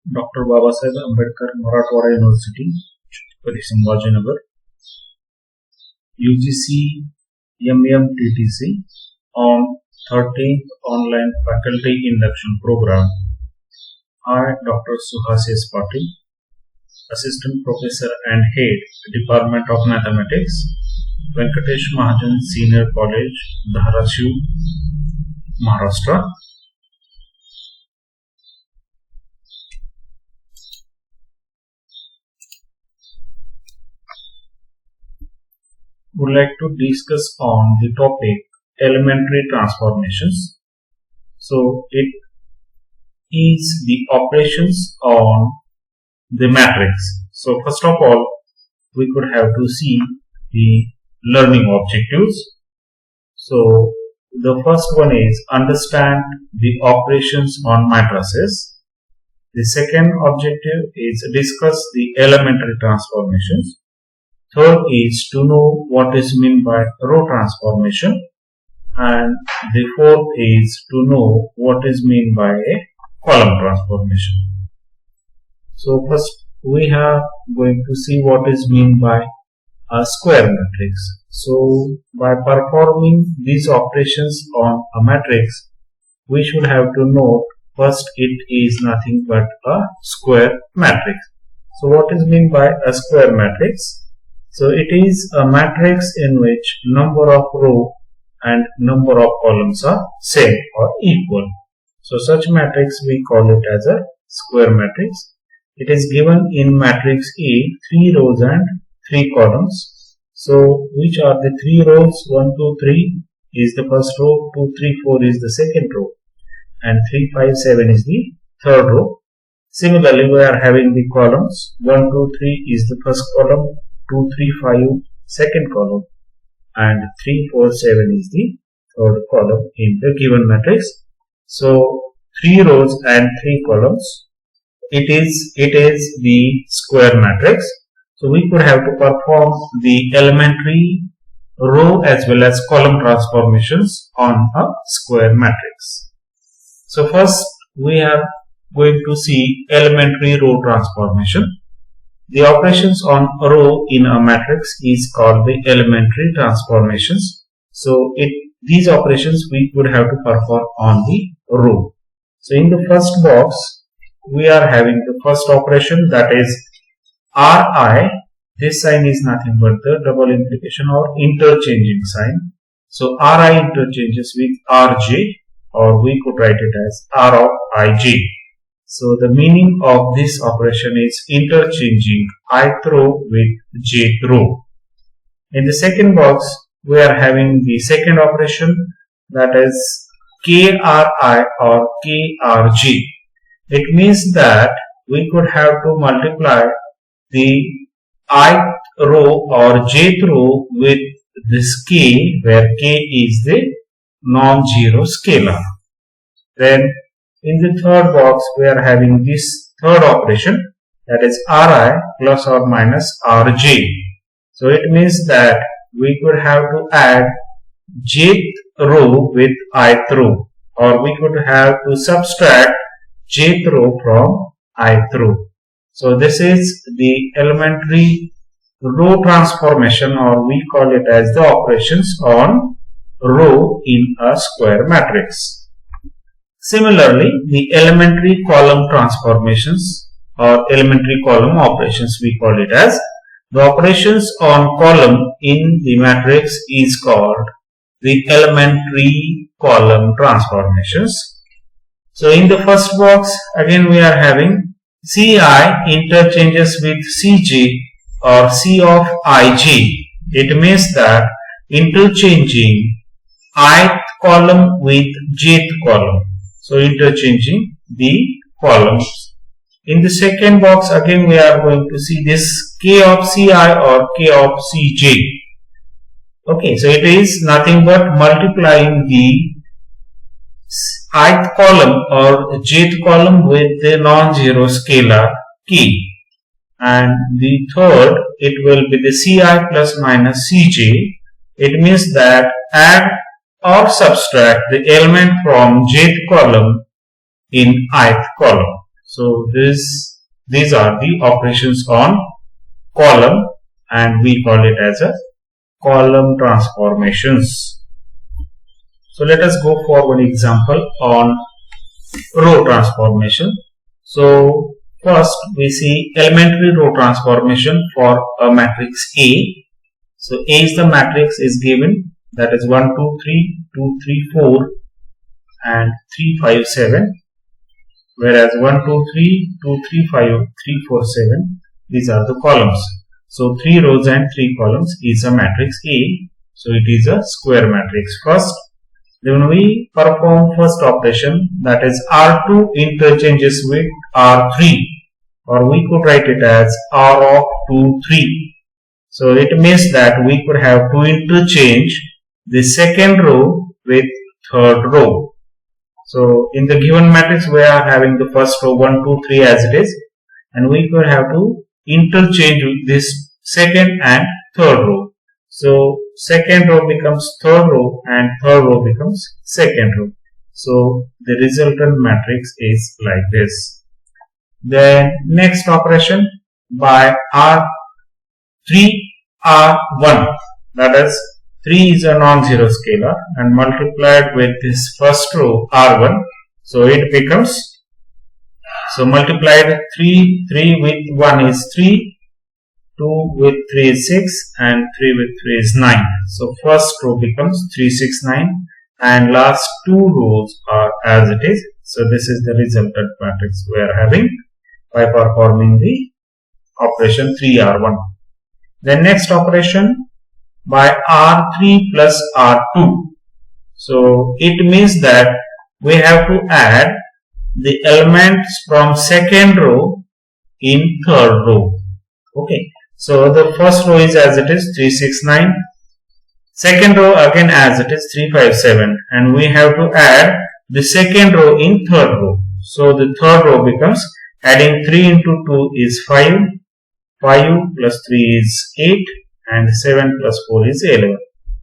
Dr. Babasaheb Ambedkar Marathwada University, Shivajirao, UGC MMTTC on 13th online faculty induction program. I, Dr. Suhas Patil, Assistant Professor and Head, Department of Mathematics, Venkatesh Mahajan Senior College, Dharamshi, Maharashtra. Would like to discuss on the topic elementary transformations. So it is the operations on the matrix. So first of all, we could have to see the learning objectives. So the first one is understand the operations on matrices. The second objective is discuss the elementary transformations. Third is to know what is meant by row transformation, and the fourth is to know what is meant by a column transformation. So first we are going to see what is meant by a square matrix. So by performing these operations on a matrix, we should have to note first it is nothing but a square matrix. So what is meant by a square matrix? So it is a matrix in which number of row and number of columns are same or equal. So such matrix we call it as a square matrix. It is given in matrix A 3 rows and 3 columns. So which are the 3 rows? 1, 2, 3 is the first row, 2, 3, 4 is the second row, and 3, 5, 7 is the third row. Similarly, we are having the columns. 1, 2, 3 is the first column, 2, 3, 5 second column, and 3, 4, 7 is the third column in the given matrix. So 3 rows and 3 columns. It is the square matrix. So we could have to perform the elementary row as well as column transformations on a square matrix. So first we are going to see elementary row transformation. The operations on a row in a matrix is called the elementary transformations. So these operations we would have to perform on the row. So in the first box we are having the first operation, that is Ri. This sign is nothing but the double implication or interchanging sign. So Ri interchanges with Rj, or we could write it as R of Ij. So the meaning of this operation is interchanging ith row with jth row. In the second box we are having the second operation, that is Kri or Krg. It means that we could have to multiply the ith row or jth row with this k, where k is the non-zero scalar. Then in the third box we are having this third operation, that is Ri plus or minus Rj. So it means that we could have to add jth row with ith row, or we could have to subtract jth row from ith row. So this is the elementary row transformation, or we call it as the operations on row in a square matrix. Similarly, the elementary column transformations or elementary column operations, we call it as the operations on column in the matrix is called the elementary column transformations. So in the first box again we are having Ci interchanges with Cj or C of Ij. It means that interchanging ith column with jth column. So interchanging the columns. In the second box again we are going to see this K of Ci or K of Cj. Okay, so it is nothing but multiplying the ith column or jth column with the non-zero scalar k. And the third, it will be the Ci plus minus Cj. It means that add or subtract the element from jth column in ith column. So these are the operations on column, and we call it as a column transformations. So let us go for one example on row transformation. So first we see elementary row transformation for a matrix A. So A is the matrix is given, that is 1, 2, 3, 2, 3, 4 and 3, 5, 7. Whereas 1, 2, 3, 2, 3, 5, 3, 4, 7, these are the columns. So 3 rows and 3 columns is a matrix A. So it is a square matrix first. Then we perform first operation, that is R2 interchanges with R3, or we could write it as R of 2, 3. So it means that we could have to interchange the second row with third row. So in the given matrix we are having the first row 1, 2, 3 as it is, and we could have to interchange this second and third row. So second row becomes third row and third row becomes second row. So the resultant matrix is like this. Then next operation by R3 R1, that is 3 is a non-zero scalar and multiplied with this first row R1. So it becomes, so multiplied 3 with 1 is 3, 2 with 3 is 6 and 3 with 3 is 9. So first row becomes 3, 6, 9 and last two rows are as it is. So this is the resultant matrix we are having by performing the operation 3R1. Then next operation by R3 plus R2. So it means that we have to add the elements from second row in third row. Okay. So the first row is as it is 3, 6, 9. Second row again as it is 3, 5, 7. And we have to add the second row in third row. So the third row becomes, adding 3 into 2 is 5. 5 plus 3 is 8. And 7 plus 4 is 11.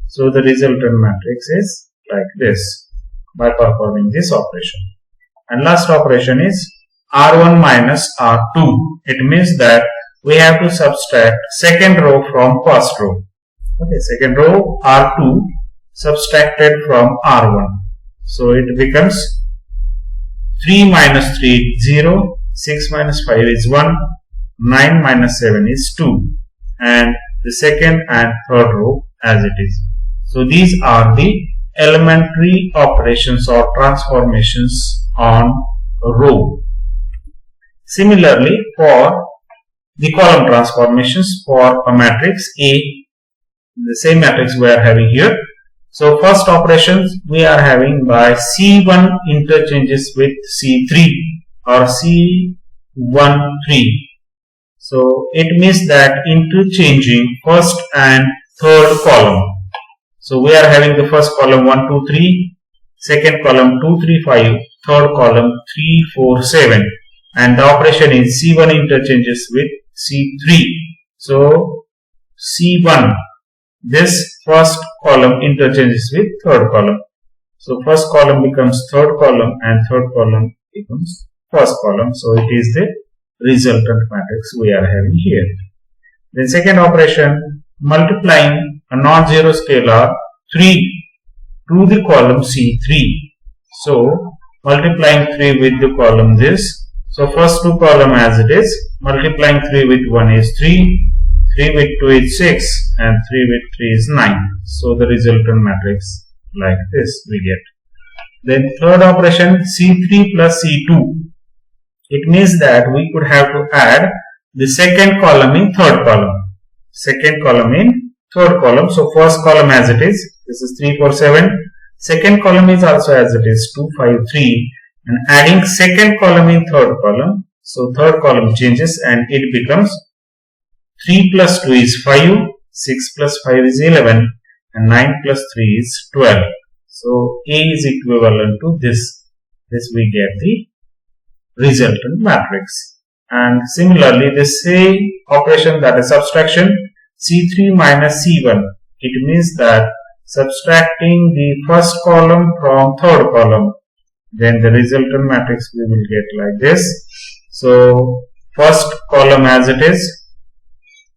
So the resultant matrix is like this by performing this operation. And last operation is R1 minus R2. It means that we have to subtract second row from first row. Okay, second row R2 subtracted from R1. So it becomes 3 minus 3 is 0, 6 minus 5 is 1, 9 minus 7 is 2, and the second and third row as it is. So these are the elementary operations or transformations on a row. Similarly, for the column transformations for a matrix A, the same matrix we are having here. So first operations we are having by C1 interchanges with C3 or C13. So it means that interchanging first and third column. So we are having the first column 1, 2, 3, second column 2, 3, 5, third column 3, 4, 7, and the operation is C1 interchanges with C3. So C1, this first column interchanges with third column. So first column becomes third column and third column becomes first column. So it is the resultant matrix we are having here. Then second operation, multiplying a non-zero scalar 3 to the column C3. So multiplying 3 with the column this. So first two column as it is, multiplying 3 with 1 is 3, 3 with 2 is 6 and 3 with 3 is 9. So the resultant matrix like this we get. Then third operation C3 plus C2. It means that we could have to add the second column in third column. Second column in third column. So first column as it is, this is 3, 4, 7. Second column is also as it is 2, 5, 3. And adding second column in third column. So third column changes and it becomes 3 plus 2 is 5, 6 plus 5 is 11 and 9 plus 3 is 12. So A is equivalent to this. This we get the resultant matrix. And similarly the same operation, that is subtraction, C3 minus C1. It means that subtracting the first column from third column, then the resultant matrix we will get like this. So first column as it is,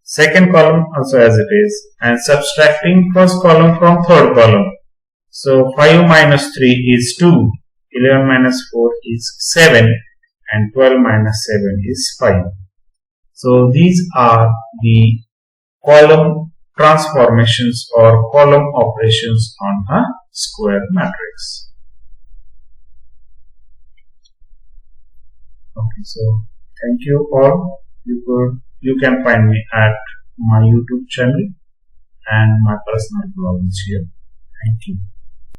second column also as it is, and subtracting first column from third column. So 5 minus 3 is 2, 11 minus 4 is 7, and 12 minus 7 is 5. So these are the column transformations or column operations on a square matrix. Okay, so thank you all. You can find me at my YouTube channel and my personal blog is here. Thank you.